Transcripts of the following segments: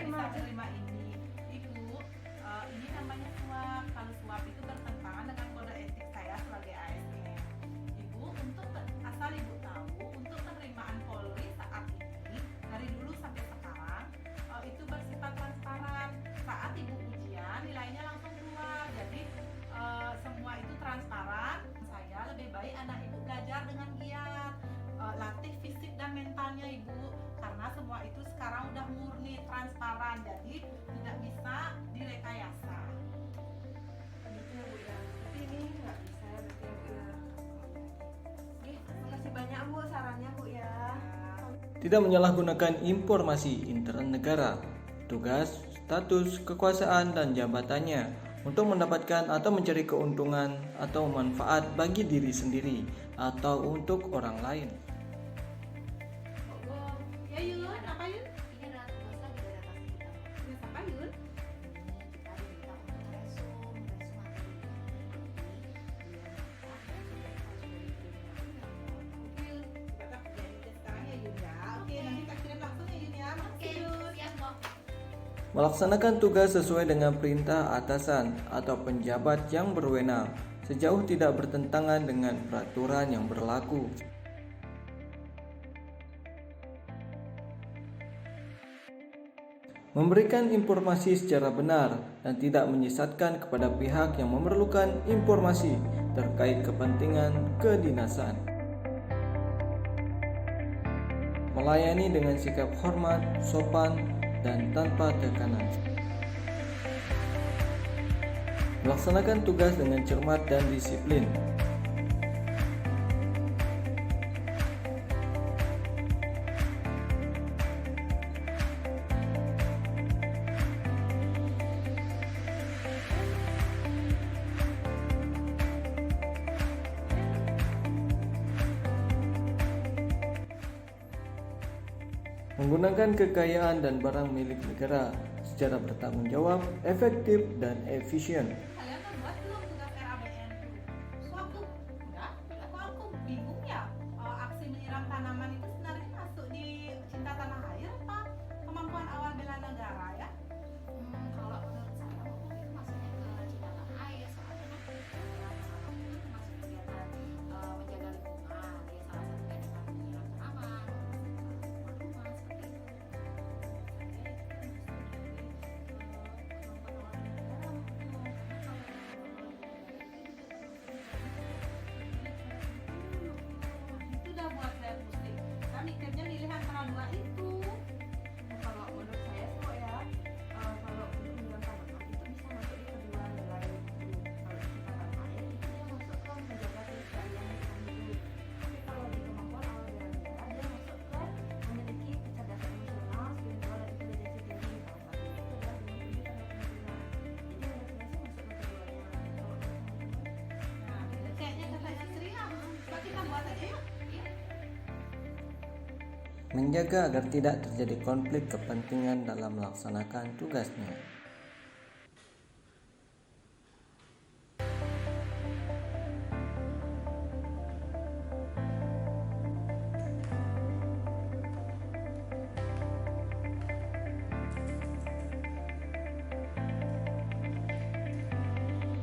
bisa menerima ini. Ibu, ini namanya suap. Kalau suap itu bertentangan dengan kode etik saya sebagai ASN. Ibu, asal ibu tahu, untuk penerimaan Polri saat ini dari dulu sampai sekarang itu bersifat transparan. Saat ibu ujian nilainya langsung keluar. Jadi semua itu transparan. Saya lebih baik anak ibu belajar dengan giat, latih fisik dan mentalnya ibu, karena semua itu sekarang udah murni transparan, jadi tidak bisa direkayasa. Gitu ya Bu ya. Tapi ini nggak bisa ya berarti ya Bu ya. Oke, makasih banyak Bu sarannya Bu ya. Tidak menyalahgunakan informasi intern negara, tugas, status, kekuasaan, dan jabatannya untuk mendapatkan atau mencari keuntungan atau manfaat bagi diri sendiri atau untuk orang lain. Ya Yun, apa Yun? Ini adalah tugas lagi dari atas kita. Tugas apa Yun? Kita diminta untuk resum materi. Yun, kita kerjain sekarang ya Yun ya. Oke, nanti kita kirim langsung ya Yun ya. Makasih Yun. Siap, Mbak. Melaksanakan tugas sesuai dengan perintah atasan atau penjabat yang berwenang sejauh tidak bertentangan dengan peraturan yang berlaku. Memberikan informasi secara benar dan tidak menyesatkan kepada pihak yang memerlukan informasi terkait kepentingan kedinasan. Melayani dengan sikap hormat, sopan, dan tanpa tekanan. Melaksanakan tugas dengan cermat dan disiplin. Menggunakan kekayaan dan barang milik negara secara bertanggung jawab, efektif, dan efisien. Kalian kan buat belum tugas RABN tuh? Suatu udah, kok aku bingung ya. Aksi menyiram tanaman itu sebenarnya masuk di cinta tanah air apa kemampuan awal bela negara ya? Kalau menurut saya waktu itu masuknya ke cinta tanah air, soalnya kan itu masuk kegiatan menjaga lingkungan, ya salah satunya dengan menyiram tanaman, rumah seperti itu. Itu udah buat saya pusing. Saya mikirnya milih antara dua itu. Kalau menurut saya sih kok ya, kalau menyiram tanaman itu bisa masuk di kedua nilai hidup. Kalau cinta tanah air itu dia masuk ke menjaga kelestarian lingkungan hidup. Tapi kalau di kemampuan awal bela negara dia masuk ke memiliki kecerdasan emosional, spiritual, dan intelijensi tinggi. Salah satunya itu adalah dengan pendidikan dan pengetahuan. Jadi menurut saya sih masuk ke keduanya. Kalau Nah, kayaknya katanya Sri, coba kita buat aja yuk. Menjaga agar tidak terjadi konflik kepentingan dalam melaksanakan tugasnya.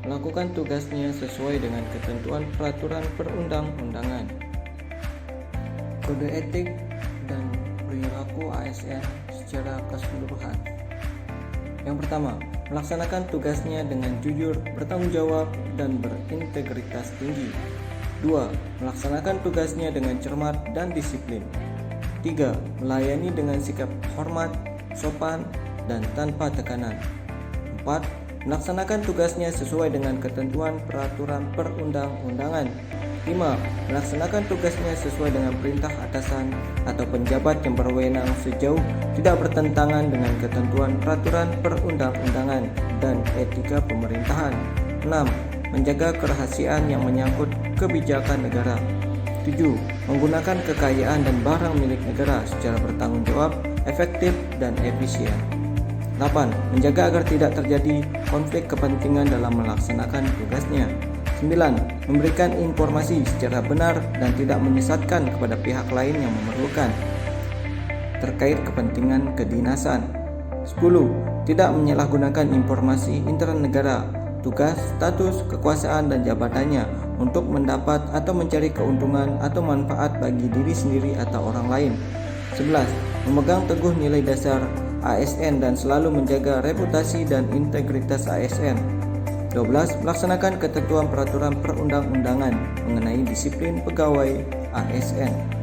Melakukan tugasnya sesuai dengan ketentuan peraturan perundang-undangan, kode etik, dan perilaku ASN secara keseluruhan. Yang pertama, melaksanakan tugasnya dengan jujur, bertanggung jawab, dan berintegritas tinggi. 2. Melaksanakan tugasnya dengan cermat dan disiplin. 3. Melayani dengan sikap hormat, sopan, dan tanpa tekanan. 4. Melaksanakan tugasnya sesuai dengan ketentuan peraturan perundang-undangan. 5. Melaksanakan tugasnya sesuai dengan perintah atasan atau penjabat yang berwenang sejauh tidak bertentangan dengan ketentuan peraturan perundang-undangan dan etika pemerintahan. 6. Menjaga kerahasiaan yang menyangkut kebijakan negara. 7. Menggunakan kekayaan dan barang milik negara secara bertanggung jawab, efektif, dan efisien. 8. Menjaga agar tidak terjadi konflik kepentingan dalam melaksanakan tugasnya. 9. Memberikan informasi secara benar dan tidak menyesatkan kepada pihak lain yang memerlukan terkait kepentingan kedinasan. 10. Tidak menyalahgunakan informasi intern negara, tugas, status, kekuasaan, dan jabatannya untuk mendapat atau mencari keuntungan atau manfaat bagi diri sendiri atau orang lain. 11. Memegang teguh nilai dasar ASN dan selalu menjaga reputasi dan integritas ASN. 12. Melaksanakan ketentuan peraturan perundang-undangan mengenai disiplin pegawai ASN.